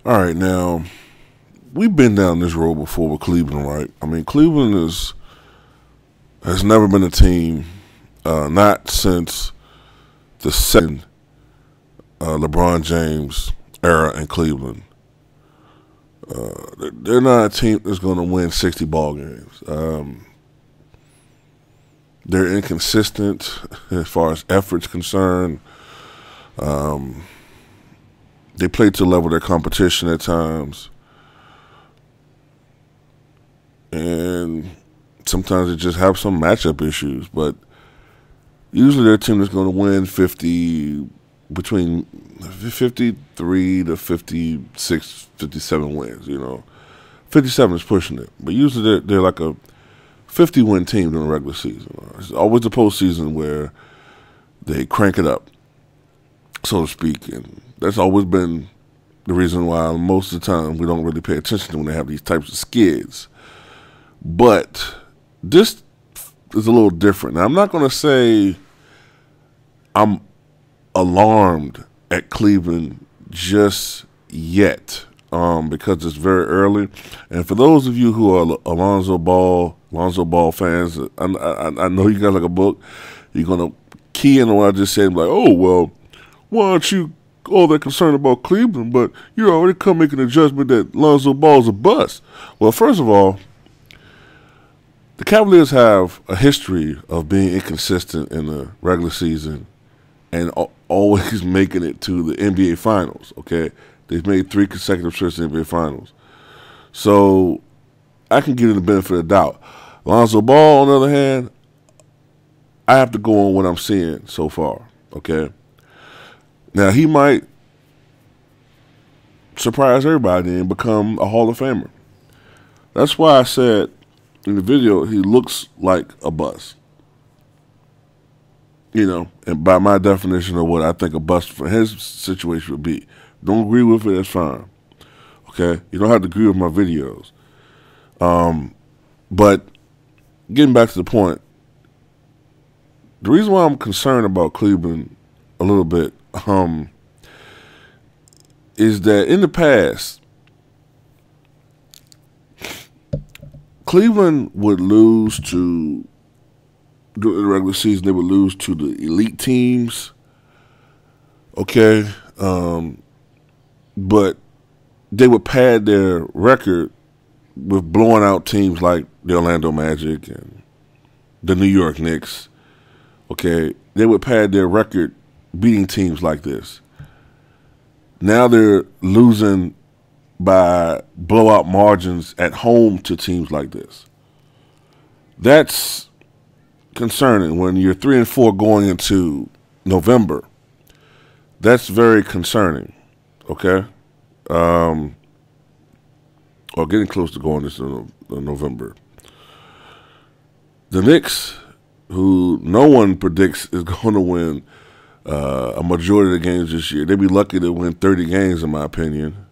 All right, now we've been down this road before with Cleveland, right? I mean, Cleveland has never been a team, not since the second LeBron James era in Cleveland. They're not a team that's going to win 60 ball games. They're inconsistent as far as effort's concerned. They play to the level of their competition at times. And sometimes they just have some matchup issues. But usually they're a team that's going to win between 53 to 56, 57 wins, 57 is pushing it. But usually they're like a 50-win team during the regular season. It's always the postseason where they crank it up, so to speak. And that's always been the reason why most of the time we don't really pay attention to when they have these types of skids. But this is a little different. Now, I'm not going to say I'm alarmed at Cleveland just yet, because it's very early. And for those of you who are Alonzo Ball fans, I know you got like a book. You're going to key in on what I just said and be like, oh, well, why aren't you all that concerned about Cleveland? But you're already come making a judgment that Alonzo Ball's a bust. Well, first of all, the Cavaliers have a history of being inconsistent in the regular season and always making it to the NBA Finals, okay? They've made 3 consecutive trips to the NBA Finals. So I can give them the benefit of the doubt. Lonzo Ball, on the other hand, I have to go on what I'm seeing so far, okay? Now, he might surprise everybody and become a Hall of Famer. That's why I said in the video he looks like a bust. And by my definition of what I think a bust for his situation would be. Don't agree with it, that's fine. Okay? You don't have to agree with my videos. But getting back to the point, the reason why I'm concerned about Cleveland a little bit is that in the past, Cleveland would lose to, during the regular season, they would lose to the elite teams, okay? But they would pad their record with blowing out teams like the Orlando Magic and the New York Knicks, okay? They would pad their record beating teams like this. Now they're losing by blowout margins at home to teams like this. That's concerning when you're 3-4 going into November. That's very concerning, okay? Or getting close to going into November. The Knicks, who no one predicts is going to win a majority of the games this year. They'd be lucky to win 30 games, in my opinion.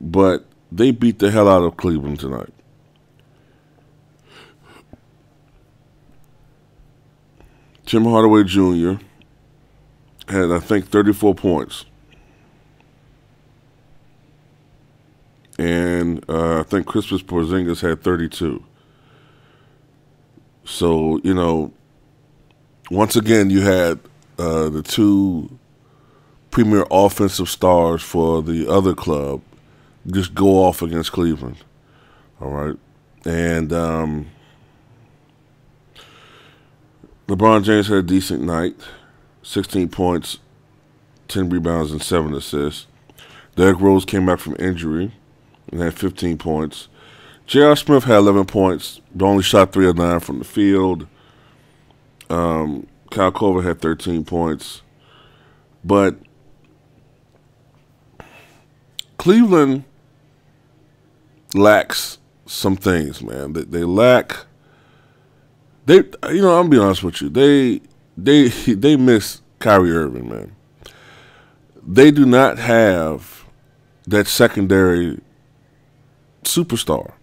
But they beat the hell out of Cleveland tonight. Tim Hardaway Jr. had, I think, 34 points. And I think Kristaps Porzingis had 32. So, once again, you had the 2 premier offensive stars for the other club just go off against Cleveland. All right. And LeBron James had a decent night. 16 points, 10 rebounds, and 7 assists. Derrick Rose came back from injury and had 15 points. J.R. Smith had 11 points, but only shot 3 of 9 from the field. Kyle Korver had 13 points. But Cleveland lacks some things, man. They lack. I'm gonna be honest with you. They miss Kyrie Irving, man. They do not have that secondary superstar,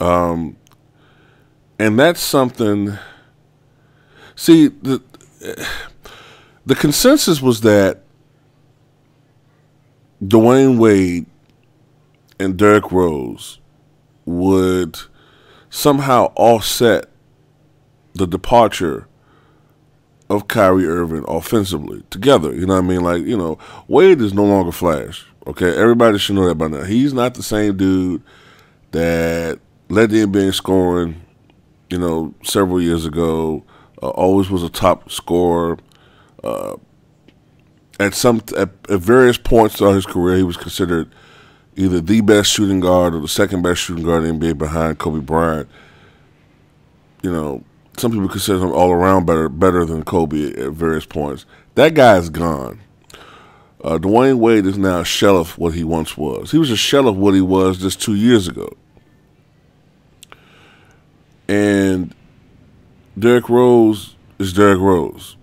and that's something. See, the consensus was that Dwayne Wade and Derrick Rose would somehow offset the departure of Kyrie Irving offensively together. You know what I mean? Like, Wade is no longer Flash. Okay, everybody should know that by now. He's not the same dude that led the NBA in scoring, several years ago. Always was a top scorer. At various points throughout his career, he was considered either the best shooting guard or the second best shooting guard in the NBA behind Kobe Bryant. Some people consider him all around better than Kobe at various points. That guy is gone. Dwayne Wade is now a shell of what he once was. He was a shell of what he was just 2 years ago. And Derrick Rose is Derrick Rose.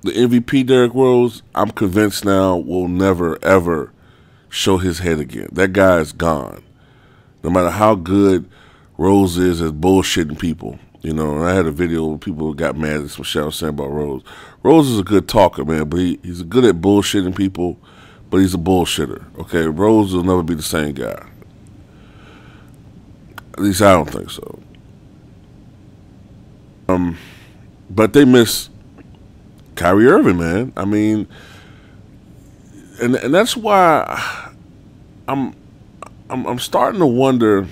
The MVP Derrick Rose, I'm convinced now, will never, ever show his head again. That guy is gone. No matter how good Rose is at bullshitting people. And I had a video where people got mad at some shit I was saying about Rose. Rose is a good talker, man, but he's good at bullshitting people, but he's a bullshitter. Okay, Rose will never be the same guy. At least I don't think so. But they miss Kyrie Irving, man. I mean, and that's why I'm starting to wonder.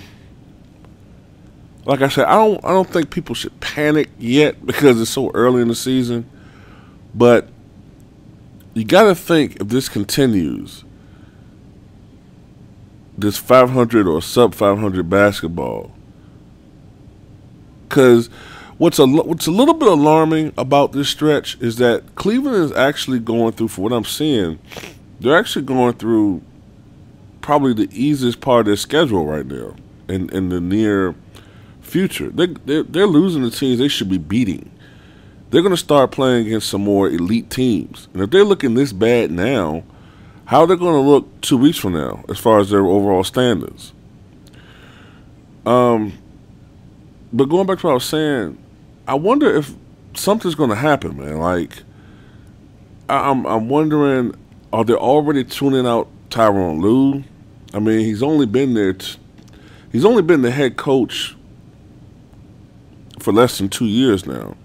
Like I said, I don't think people should panic yet because it's so early in the season. But you got to think, if this continues, this 500 or sub 500 basketball. Because what's a little bit alarming about this stretch is that Cleveland is actually going through, for what I'm seeing, they're actually going through probably the easiest part of their schedule right now in the near future. They're losing the teams they should be beating. They're going to start playing against some more elite teams. And if they're looking this bad now, how are they going to look 2 weeks from now as far as their overall standards? But going back to what I was saying, I wonder if something's going to happen, man. Like, I'm wondering, are they already tuning out Tyronn Lue? I mean, he's only been there. He's only been the head coach for less than 2 years now.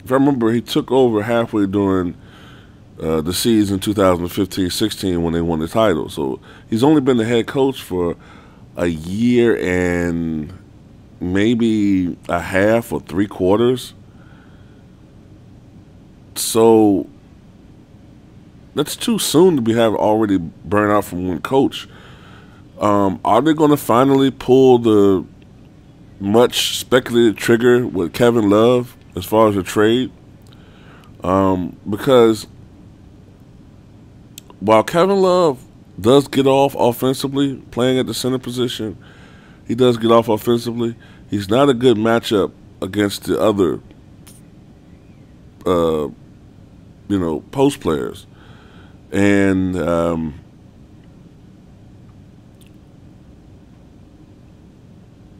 If I remember, he took over halfway during the season 2015-16 when they won the title. So he's only been the head coach for a year and maybe a half or 3/4. So that's too soon to be already burned out from one coach. Are they going to finally pull the much speculated trigger with Kevin Love as far as a trade? Because while Kevin Love does get off offensively, playing at the center position, he does get off offensively. He's not a good matchup against the other, post players. And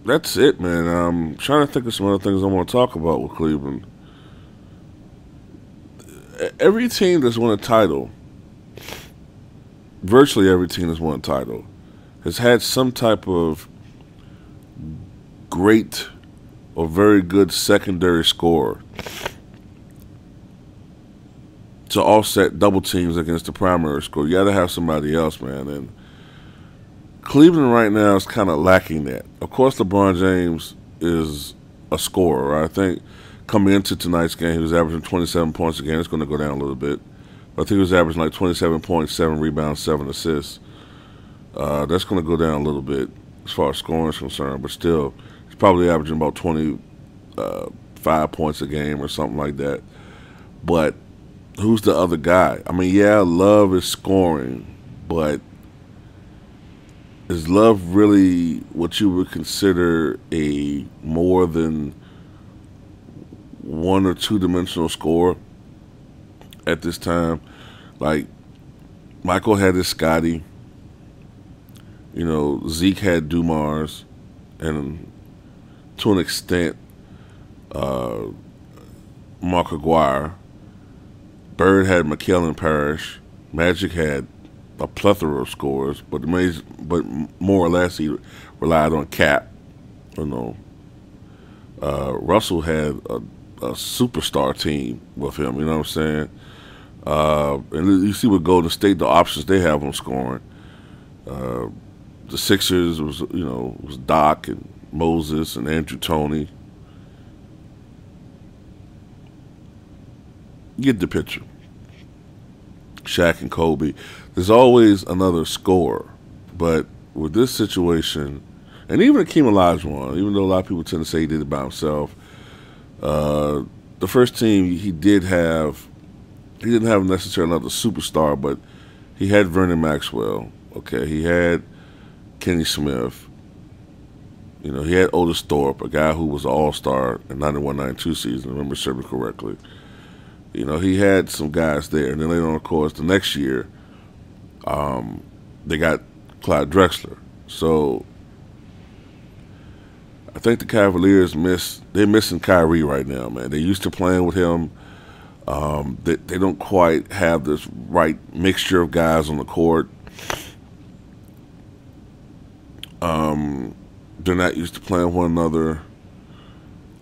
that's it, man. I'm trying to think of some other things I want to talk about with Cleveland. Every team that's won a title, virtually every team that's won a title, has had some type of great or very good secondary scorer to offset double teams against the primary score. You got to have somebody else, man. And Cleveland right now is kind of lacking that. Of course, LeBron James is a scorer. I think coming into tonight's game, he was averaging 27 points a game. It's going to go down a little bit. But I think he was averaging like 27 points, 7 rebounds, 7 assists. That's going to go down a little bit as far as scoring is concerned. But still, he's probably averaging about 25 points a game or something like that. But who's the other guy? I mean, yeah, Love is scoring, but is Love really what you would consider a more than one or two dimensional scorer at this time? Like, Michael had his Scotty, Zeke had Dumars, and to an extent, Mark Aguirre. Bird had McKellen Parrish. Magic had a plethora of scores, but more or less he relied on Cap. You know, Russell had a superstar team with him. You know what I'm saying? And you see with Golden State, the options they have on scoring. The Sixers was Doc and Moses and Andrew Toney. You get the picture. Shaq and Kobe. There's always another scorer, but with this situation, and even Akeem Olajuwon, even though a lot of people tend to say he did it by himself, the first team he didn't have necessarily another superstar, but he had Vernon Maxwell. Okay, he had Kenny Smith. You know, he had Otis Thorpe, a guy who was an all-star in 91-92 season, if I remember serving correctly. You know, he had some guys there. And then later on, of course, the next year, they got Clyde Drexler. So I think the Cavaliers they're missing Kyrie right now, man. They're used to playing with him. They don't quite have this right mixture of guys on the court. They're not used to playing one another.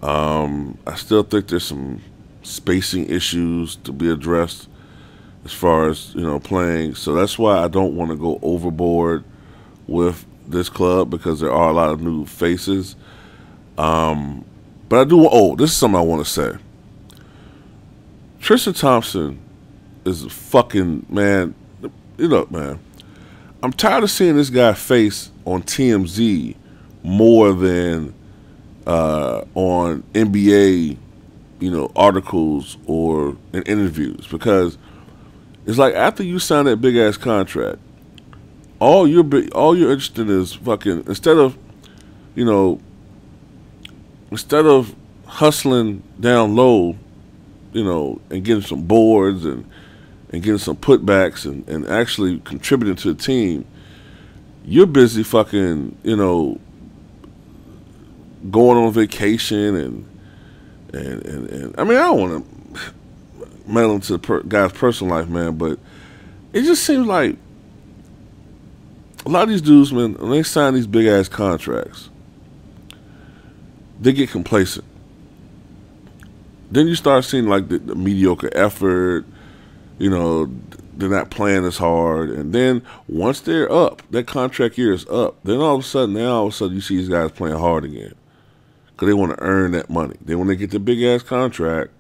I still think there's some spacing issues to be addressed as far as playing. So that's why I don't want to go overboard with this club, because there are a lot of new faces. But I do. Oh, this is something I want to say. Tristan Thompson is a fucking man. Man, I'm tired of seeing this guy face on TMZ more than on NBA, articles or in interviews, because it's like after you sign that big ass contract, all you're interested in is fucking instead of hustling down low, and getting some boards and getting some putbacks and actually contributing to the team, you're busy fucking, going on vacation and I mean, I don't want to meddle into the guy's personal life, man, but it just seems like a lot of these dudes, man, when they sign these big ass contracts, they get complacent. Then you start seeing like the mediocre effort, they're not playing as hard, and then once they're up, that contract year is up, then all of a sudden you see these guys playing hard again. Because they want to earn that money. Then when they get the big-ass contract,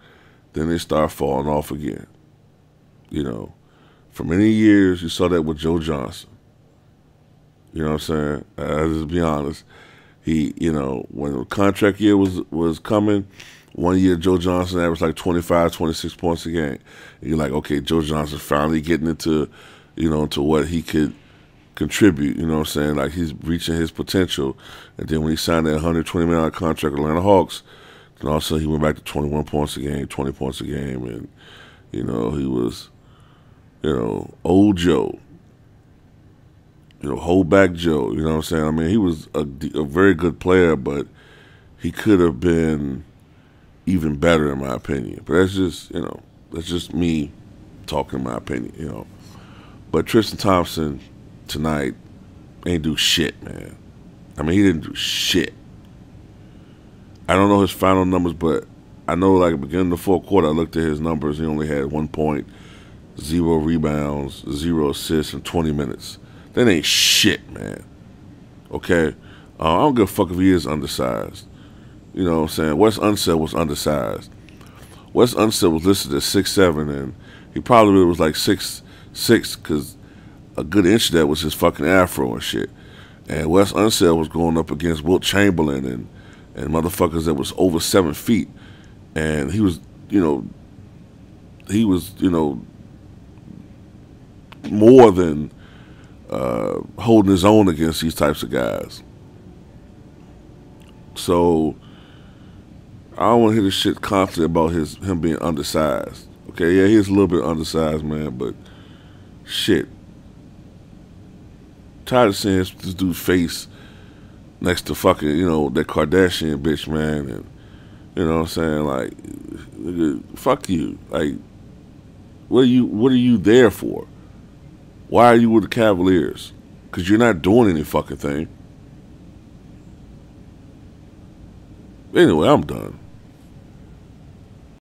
then they start falling off again. For many years, you saw that with Joe Johnson. You know what I'm saying? Just be honest. He, when the contract year was coming, one year Joe Johnson averaged like 25, 26 points a game. And you're like, okay, Joe Johnson's finally getting into what he could contribute, you know what I'm saying? Like, he's reaching his potential. And then when he signed that $120 million contract with Atlanta Hawks, then all of a sudden he went back to 21 points a game, 20 points a game, and, he was, old Joe. Hold back Joe, you know what I'm saying? I mean, he was a very good player, but he could have been even better in my opinion. But that's just me talking my opinion, But Tristan Thompson tonight ain't do shit, man. I mean, he didn't do shit. I don't know his final numbers, but I know, like, at the beginning of the fourth quarter, I looked at his numbers. He only had 1 point, 0 rebounds, 0 assists in 20 minutes. That ain't shit, man. Okay? I don't give a fuck if he is undersized. You know what I'm saying? Wes Unseld was undersized. Wes Unseld was listed as 6'7", and he probably was like 6'6", because a good inch of that was his fucking afro and shit. And Wes Unseld was going up against Wilt Chamberlain and motherfuckers that was over 7 feet. And he was more than holding his own against these types of guys. So I don't want to hear this shit constantly about him being undersized. Okay, yeah, he's a little bit undersized, man, but shit. Tired of seeing this dude's face next to fucking, that Kardashian bitch, man, and you know what I'm saying, like, fuck you. Like, what are you there for? Why are you with the Cavaliers? Because you're not doing any fucking thing. Anyway, I'm done.